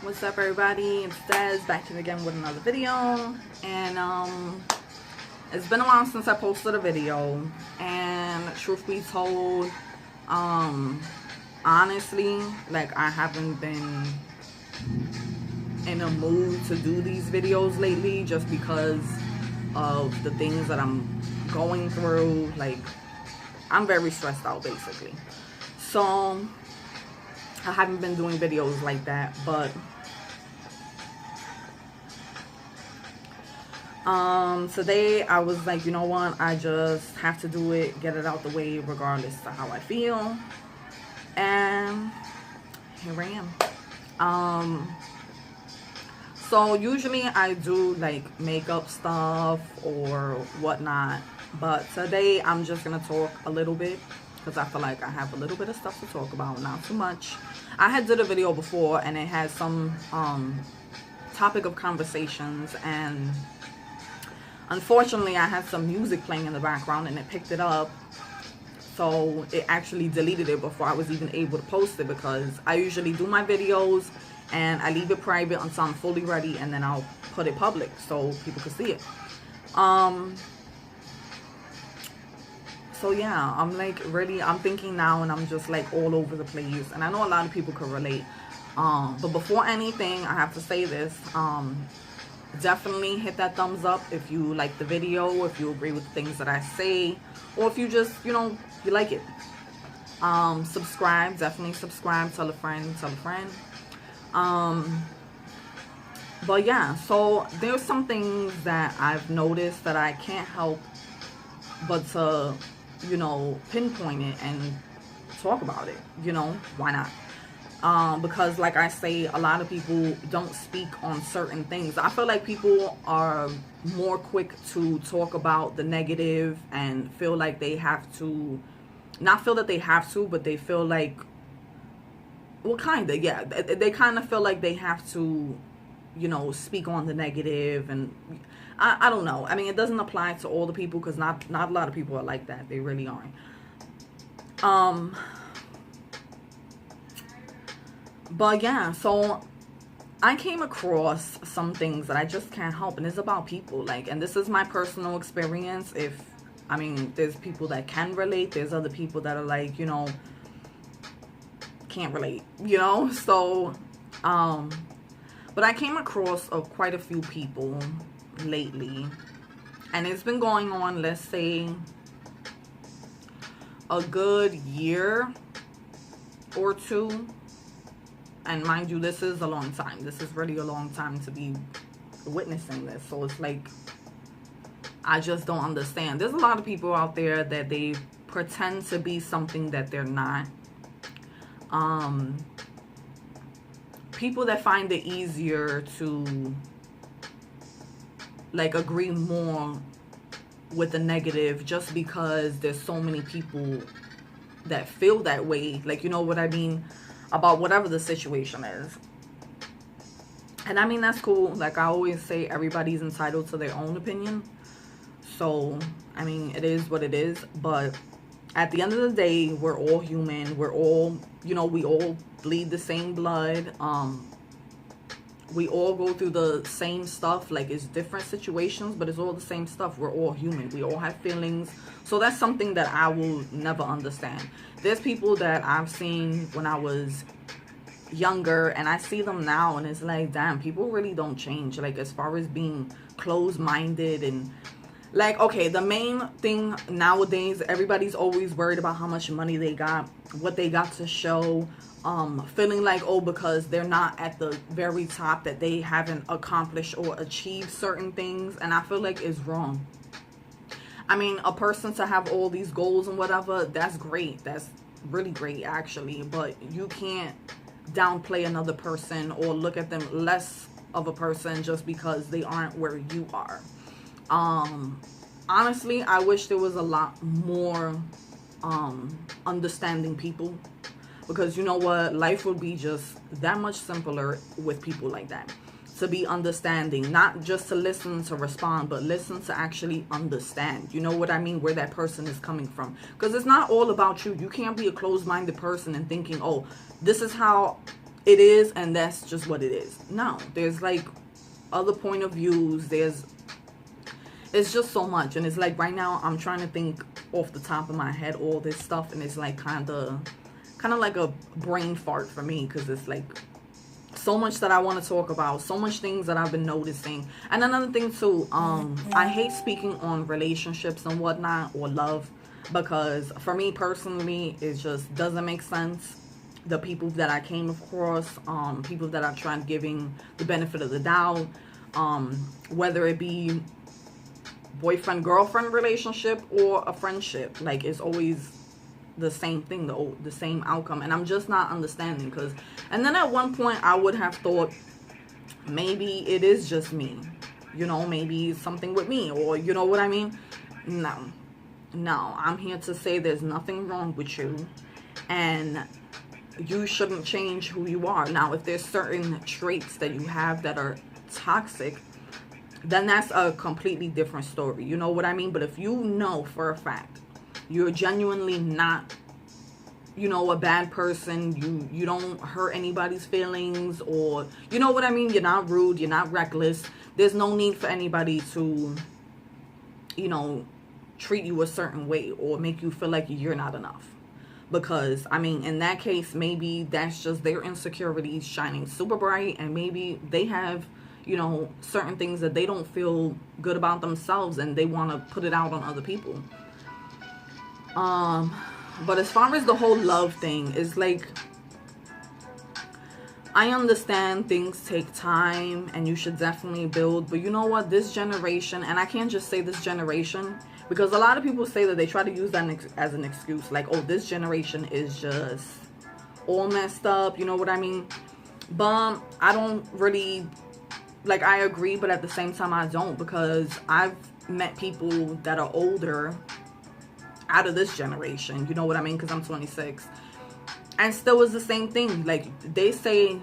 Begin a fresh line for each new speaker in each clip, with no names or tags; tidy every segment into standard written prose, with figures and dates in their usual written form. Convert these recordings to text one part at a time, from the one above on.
What's up, everybody? It's Des back here again with another video, and it's been a while since I posted a video, and truth be told, honestly, like, I haven't been in a mood to do these videos lately just because of the things that I'm going through. Like, I'm very stressed out, basically. So I haven't been doing videos like that, but today I was like, you know what, I just have to do it, get it out the way regardless of how I feel, and here I am. So usually I do like makeup stuff or whatnot, but today I'm just gonna talk a little bit because I feel like I have a little bit of stuff to talk about, not too much. I had did a video before and it had some topic of conversations, and unfortunately I had some music playing in the background and it picked it up, so it actually deleted it before I was even able to post it, because I usually do my videos and I leave it private until I'm fully ready, and then I'll put it public so people can see it. So yeah, I'm like really, I'm thinking now and I'm just like all over the place, and I know a lot of people could relate. But before anything, I have to say this. Definitely hit that thumbs up if you like the video, if you agree with the things that I say, or if you just, you know, you like it. Subscribe, definitely subscribe, tell a friend, tell a friend. But yeah, so there's some things that I've noticed that I can't help but to, you know, pinpoint it and talk about it. You know, why not? Because like I say, a lot of people don't speak on certain things. I feel like people are more quick to talk about the negative and feel like they have to, not feel that they have to, but they feel like, well, kind of, yeah. They kind of feel like they have to, you know, speak on the negative, and I don't know. I mean, it doesn't apply to all the people, because not a lot of people are like that. They really aren't. But yeah, so I came across some things that I just can't help, and it's about people. Like, and this is my personal experience. I mean, there's people that can relate. There's other people that are like, you know, can't relate, you know. So but I came across quite a few people lately, and it's been going on, let's say, a good year or two. And mind you, this is a long time. This is really a long time to be witnessing this. So it's like, I just don't understand. There's a lot of people out there that they pretend to be something that they're not. People that find it easier to like agree more with the negative just because there's so many people that feel that way, like, you know what I mean, about whatever the situation is. And I mean, that's cool. Like I always say, everybody's entitled to their own opinion. So I mean, it is what it is. But at the end of the day, we're all human. We're all, you know, we all bleed the same blood. We all go through the same stuff. Like, it's different situations, but it's all the same stuff. We're all human. We all have feelings. So that's something that I will never understand. There's people that I've seen when I was younger, and I see them now, and it's like, damn, people really don't change. Like, as far as being closed-minded, and like, okay, the main thing nowadays, everybody's always worried about how much money they got, what they got to show, feeling like, oh, because they're not at the very top, that they haven't accomplished or achieved certain things. And I feel like it's wrong. I mean, a person to have all these goals and whatever, that's great. That's really great, actually. But you can't downplay another person or look at them less of a person just because they aren't where you are. Honestly, I wish there was a lot more understanding people, because you know what, life would be just that much simpler with people like that. To be understanding, not just to listen to respond, but listen to actually understand. You know what I mean? Where that person is coming from. Because it's not all about you. You can't be a closed-minded person and thinking, oh, this is how it is, and that's just what it is. No, there's like other point of views. It's just so much, and it's like right now I'm trying to think off the top of my head all this stuff, and it's like kind of like a brain fart for me, because it's like so much that I want to talk about, so much things that I've been noticing. And another thing too, I hate speaking on relationships and whatnot, or love, because for me personally it just doesn't make sense. The people that I came across, people that I've tried giving the benefit of the doubt, whether it be boyfriend girlfriend relationship or a friendship, like it's always the same thing, the same outcome, and I'm just not understanding. Because, and then at one point I would have thought maybe it is just me, you know, maybe something with me, or you know what I mean. No, I'm here to say there's nothing wrong with you, and you shouldn't change who you are. Now, if there's certain traits that you have that are toxic, then that's a completely different story, you know what I mean. But if you know for a fact you're genuinely not, you know, a bad person, you don't hurt anybody's feelings, or you know what I mean, you're not rude, you're not reckless, there's no need for anybody to, you know, treat you a certain way or make you feel like you're not enough. Because I mean, in that case, maybe that's just their insecurities shining super bright, and maybe they have, you know, certain things that they don't feel good about themselves, and they want to put it out on other people. But as far as the whole love thing, is like, I understand things take time and you should definitely build, but you know what, this generation, and I can't just say this generation, because a lot of people say that they try to use that as an excuse, like, oh, this generation is just all messed up, you know what I mean. But I don't really, like, I agree, but at the same time I don't, because I've met people that are older out of this generation, you know what I mean, because I'm 26, and still is the same thing. Like, they say,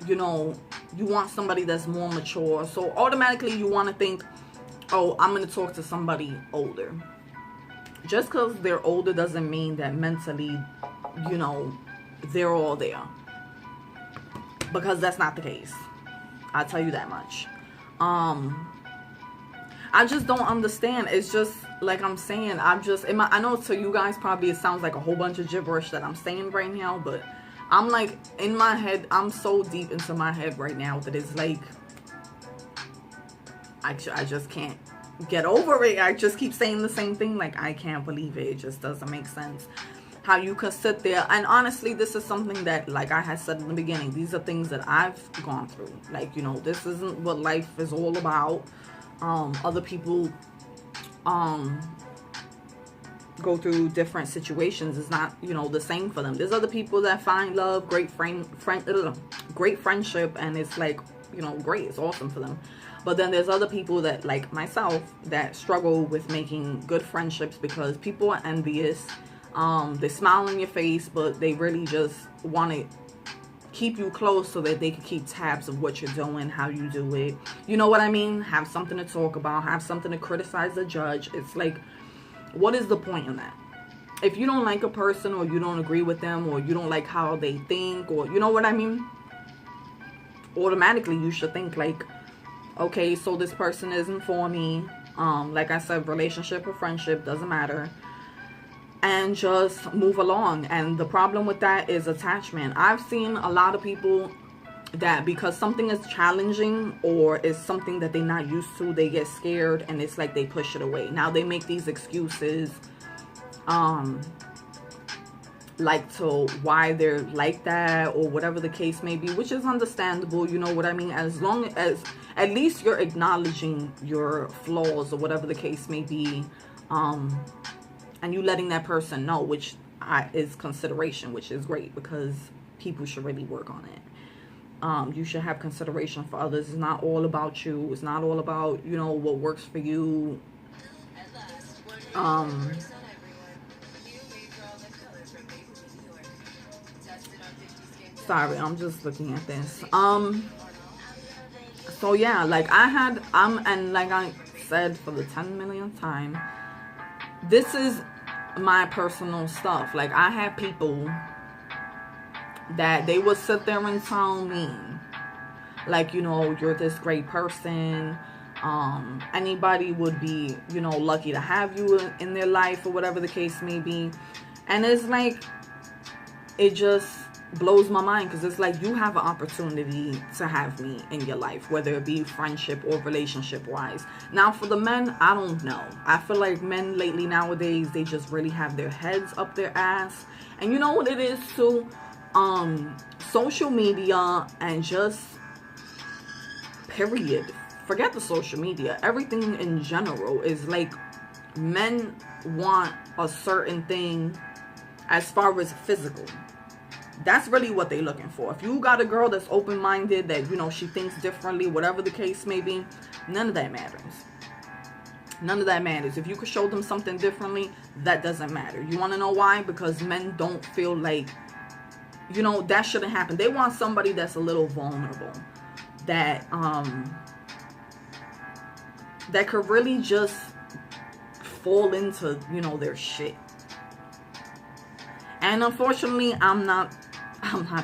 you know, you want somebody that's more mature, so automatically you want to think, oh, I'm going to talk to somebody older. Just because they're older doesn't mean that mentally, you know, they're all there, because that's not the case. I'll tell you that much. I just don't understand. It's just like I'm saying, I know to you guys probably it sounds like a whole bunch of gibberish that I'm saying right now, but I'm like, in my head, I'm so deep into my head right now that it's like, I just can't get over it. I just keep saying the same thing, like, I can't believe it. It just doesn't make sense how you could sit there. And honestly, this is something that, like I had said in the beginning, these are things that I've gone through. Like, you know, this isn't what life is all about. Other people go through different situations. It's not, you know, the same for them. There's other people that find love, great friendship, and it's like, you know, great, it's awesome for them. But then there's other people that, like myself, that struggle with making good friendships because people are envious. They smile in your face, but they really just want to keep you close so that they can keep tabs of what you're doing, how you do it. You know what I mean? Have something to talk about, have something to criticize the judge. It's like, what is the point in that? If you don't like a person, or you don't agree with them, or you don't like how they think, or you know what I mean, automatically you should think like, okay, so this person isn't for me. Like I said, relationship or friendship, doesn't matter, and just move along. And the problem with that is attachment. I've seen a lot of people that because something is challenging or is something that they're not used to, they get scared, and it's like they push it away. Now they make these excuses like to why they're like that, or whatever the case may be, which is understandable, you know what I mean, as long as at least you're acknowledging your flaws or whatever the case may be, and you letting that person know, which is consideration, which is great, because people should really work on it. You should have consideration for others. It's not all about you. It's not all about, you know, what works for you. Sorry, I'm just looking at this. So yeah, like and like I said for the 10 millionth time, this is my personal stuff. Like, I have people that they would sit there and tell me, like, you know, you're this great person. Anybody would be, you know, lucky to have you in their life, or whatever the case may be. And it's like, it just blows my mind, because it's like, you have an opportunity to have me in your life, whether it be friendship or relationship wise. Now for the men, I don't know. I feel like men lately nowadays, they just really have their heads up their ass. And you know what it is too? Social media, and just period, forget the social media, everything in general is like, men want a certain thing as far as physical. That's really what they're looking for. If you got a girl that's open-minded, that, you know, she thinks differently, whatever the case may be, none of that matters. None of that matters. If you could show them something differently, that doesn't matter. You want to know why? Because men don't feel like, you know, that shouldn't happen. They want somebody that's a little vulnerable, that that could really just fall into, you know, their shit. And unfortunately, I'm not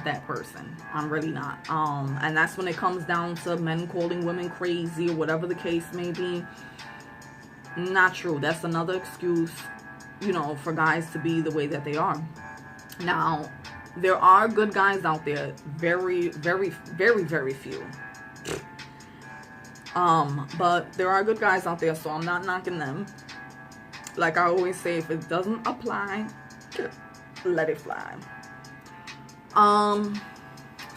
that person. I'm really not. And that's when it comes down to men calling women crazy, or whatever the case may be. Not true. That's another excuse, you know, for guys to be the way that they are. Now, there are good guys out there. Very, very, very, very few. But there are good guys out there, so I'm not knocking them. Like I always say, if it doesn't apply, let it fly.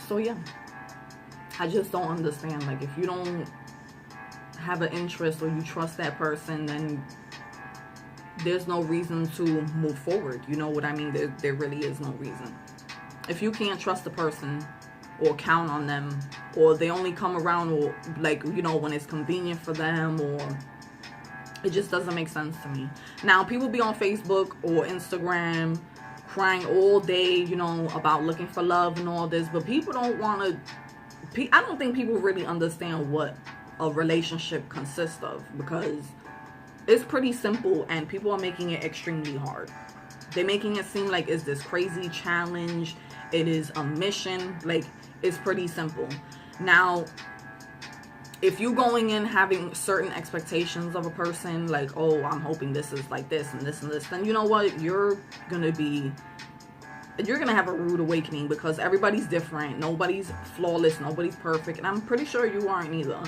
So yeah, I just don't understand. Like, if you don't have an interest, or you trust that person, then there's no reason to move forward. You know what I mean? There really is no reason. If you can't trust a person, or count on them, or they only come around, or like, you know, when it's convenient for them, or it just doesn't make sense to me. Now, people be on Facebook or Instagram crying all day, you know, about looking for love and all this, but people don't want to, I don't think people really understand what a relationship consists of, because it's pretty simple, and people are making it extremely hard. They're making it seem like it's this crazy challenge. It is a mission. Like, it's pretty simple. Now, if you're going in having certain expectations of a person, like, oh, I'm hoping this is like this and this and this, then you know what? You're going to have a rude awakening, because everybody's different. Nobody's flawless. Nobody's perfect. And I'm pretty sure you aren't either.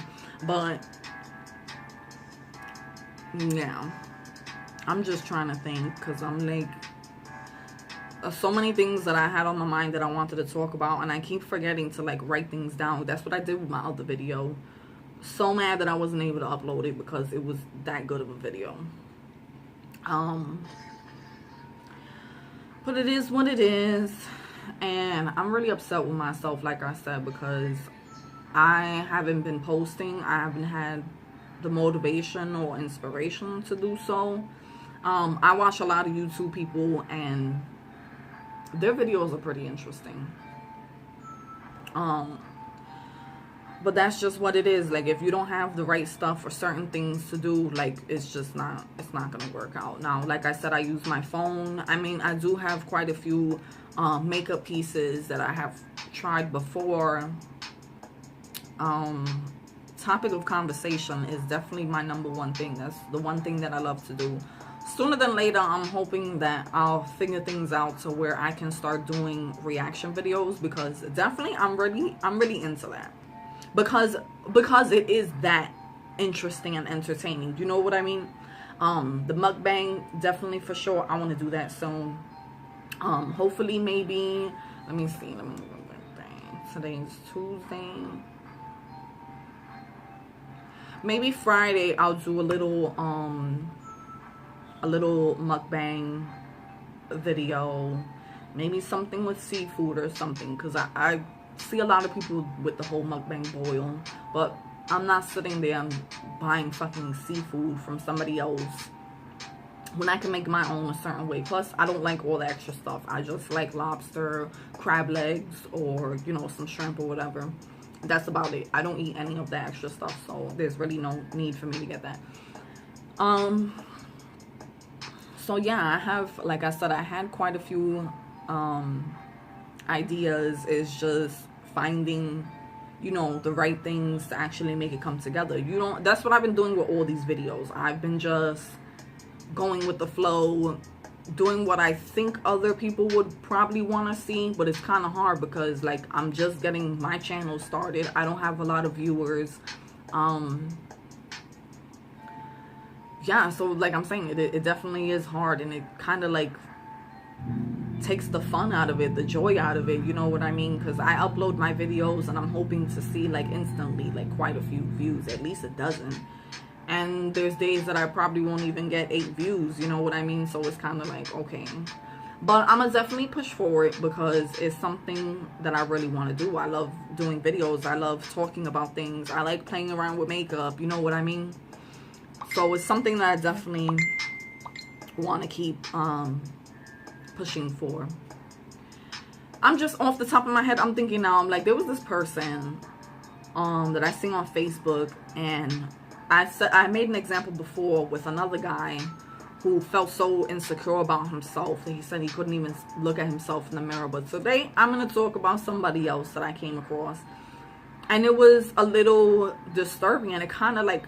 But, yeah. I'm just trying to think, because I'm like, so many things that I had on my mind that I wanted to talk about, and I keep forgetting to like write things down. That's what I did with my other video. So mad that I wasn't able to upload it, because it was that good of a video. But it is what it is, and I'm really upset with myself, like I said, because I haven't been posting. I haven't had the motivation or inspiration to do so. I watch a lot of YouTube people, and their videos are pretty interesting. But that's just what it is. Like, if you don't have the right stuff for certain things to do, like, it's not gonna work out. Now, like I said, I use my phone. I mean, I do have quite a few makeup pieces that I have tried before. Topic of conversation is definitely my #1 thing. That's the one thing that I love to do. Sooner than later, I'm hoping that I'll figure things out to where I can start doing reaction videos, because definitely I'm really into that. Because it is that interesting and entertaining. You know what I mean? The mukbang, definitely for sure. I want to do that soon. Hopefully, maybe, let me see. Today's Tuesday. Maybe Friday I'll do a little mukbang video. Maybe something with seafood or something, because I see a lot of people with the whole mukbang boil, but I'm not sitting there and buying fucking seafood from somebody else when I can make my own a certain way. Plus, I don't like all the extra stuff. I just like lobster, crab legs, or, you know, some shrimp or whatever. That's about it. I don't eat any of the extra stuff, so there's really no need for me to get that. So yeah, I have, like I said, I had quite a few ideas is just finding, you know, the right things to actually make it come together. You know, that's what I've been doing with all these videos. I've been just going with the flow, doing what I think other people would probably want to see, but it's kind of hard because, like, I'm just getting my channel started. I don't have a lot of viewers. Yeah, so like I'm saying, it definitely is hard, and it kind of like takes the fun out of it, the joy out of it, you know what I mean? Because I upload my videos and I'm hoping to see like instantly like quite a few views, at least a dozen. And there's days that I probably won't even get 8 views, you know what I mean? So it's kind of like, okay. But I'm gonna definitely push for it because it's something that I really want to do. I love doing videos. I love talking about things. I like playing around with makeup, you know what I mean? So it's something that I definitely want to keep pushing for. I'm just off the top of my head, I'm thinking now, I'm like, there was this person that I seen on Facebook, and I made an example before with another guy who felt so insecure about himself that he said he couldn't even look at himself in the mirror. But today I'm going to talk about somebody else that I came across, and it was a little disturbing, and it kind of like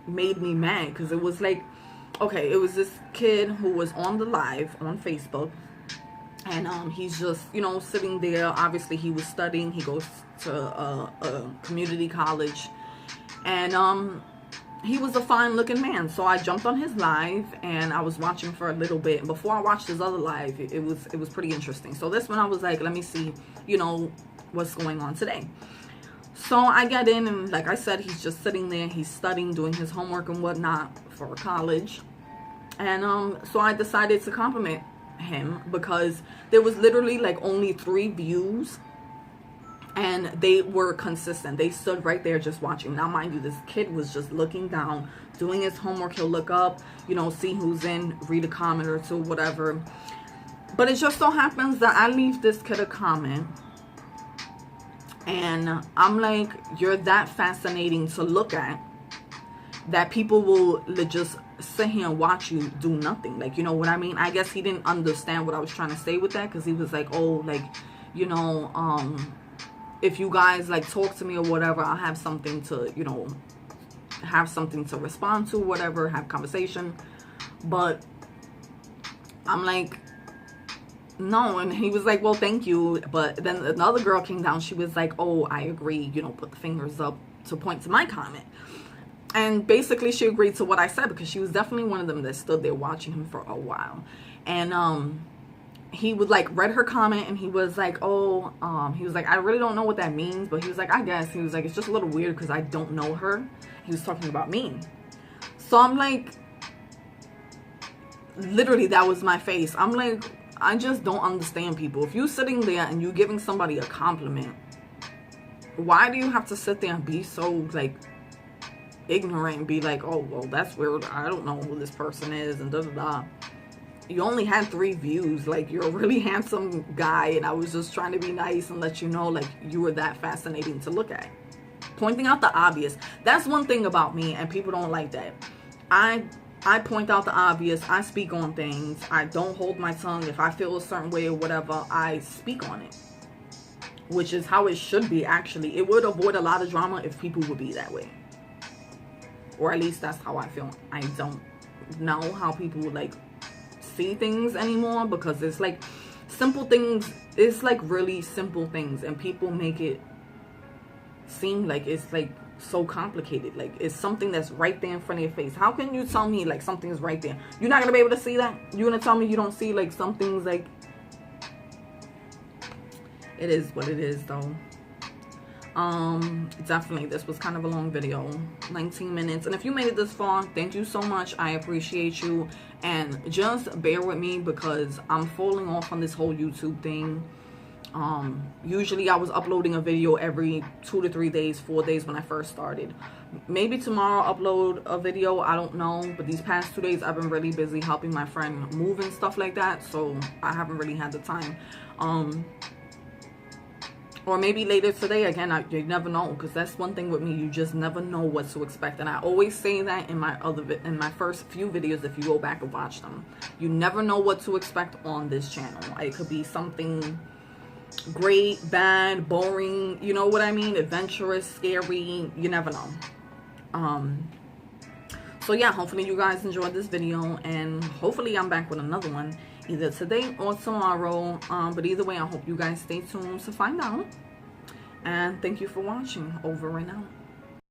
made me mad because it was like, okay, it was this kid who was on the live on Facebook, and he's just, you know, sitting there. Obviously he was studying. He goes to a community college, and he was a fine looking man. So I jumped on his live and I was watching for a little bit. And before I watched his other live, it was pretty interesting. So this one I was like, let me see, you know, what's going on today. So I get in, and like I said, he's just sitting there. He's studying, doing his homework and whatnot for college. And so I decided to compliment him because there was literally like only 3 views, and they were consistent. They stood right there just watching. Now, mind you, this kid was just looking down, doing his homework. He'll look up, you know, see who's in, read a comment or two, whatever. But it just so happens that I leave this kid a comment, and I'm like, you're that fascinating to look at that people will just sit here and watch you do nothing. Like, you know what I mean? I guess he didn't understand what I was trying to say with that, because he was like, oh, like, you know, if you guys like talk to me or whatever, I'll have something to, you know, have something to respond to, whatever, have conversation. But I'm like, no. And he was like, well, thank you. But then another girl came down. She was like, oh, I agree, you know, put the fingers up to point to my comment. And basically she agreed to what I said, because she was definitely one of them that stood there watching him for a while. And he would like read her comment, and he was like, oh, he was like, I really don't know what that means, but he was like, I guess, he was like, it's just a little weird because I don't know her. He was talking about me. So I'm like, literally, that was my face. I'm like, I just don't understand people. If you're sitting there and you're giving somebody a compliment, why do you have to sit there and be so like ignorant and be like, oh, well, that's weird, I don't know who this person is, and da da da. You only had 3 views. Like, you're a really handsome guy, and I was just trying to be nice and let you know, like, you were that fascinating to look at. Pointing out the obvious. That's one thing about me, and people don't like that. I point out the obvious. I speak on things. I don't hold my tongue. If I feel a certain way or whatever, I speak on it, which is how it should be, actually. It would avoid a lot of drama if people would be that way, or at least that's how I feel. I don't know how people would like see things anymore, because it's like simple things. It's like really simple things, and people make it seem like it's like so complicated. Like, it's something that's right there in front of your face. How can you tell me like something is right there? You're not gonna be able to see that? You're gonna tell me you don't see like some things? Like, it is what it is though. Definitely, this was kind of a long video, 19 minutes. And if you made it this far, thank you so much. I appreciate you. And just bear with me because I'm falling off on this whole YouTube thing. Usually I was uploading a video every 2 to 3 days, 4 days when I first started. Maybe tomorrow I'll upload a video, I don't know. But these past 2 days I've been really busy helping my friend move and stuff like that, so I haven't really had the time. Or maybe later today again. You never know, because that's one thing with me. You just never know what to expect. And I always say that in my first few videos, if you go back and watch them. You never know what to expect on this channel. It could be something great, bad, boring, you know what I mean, adventurous, scary, you never know. So yeah, hopefully you guys enjoyed this video, and hopefully I'm back with another one either today or tomorrow. But either way, I hope you guys stay tuned to find out. And thank you for watching. Over and out.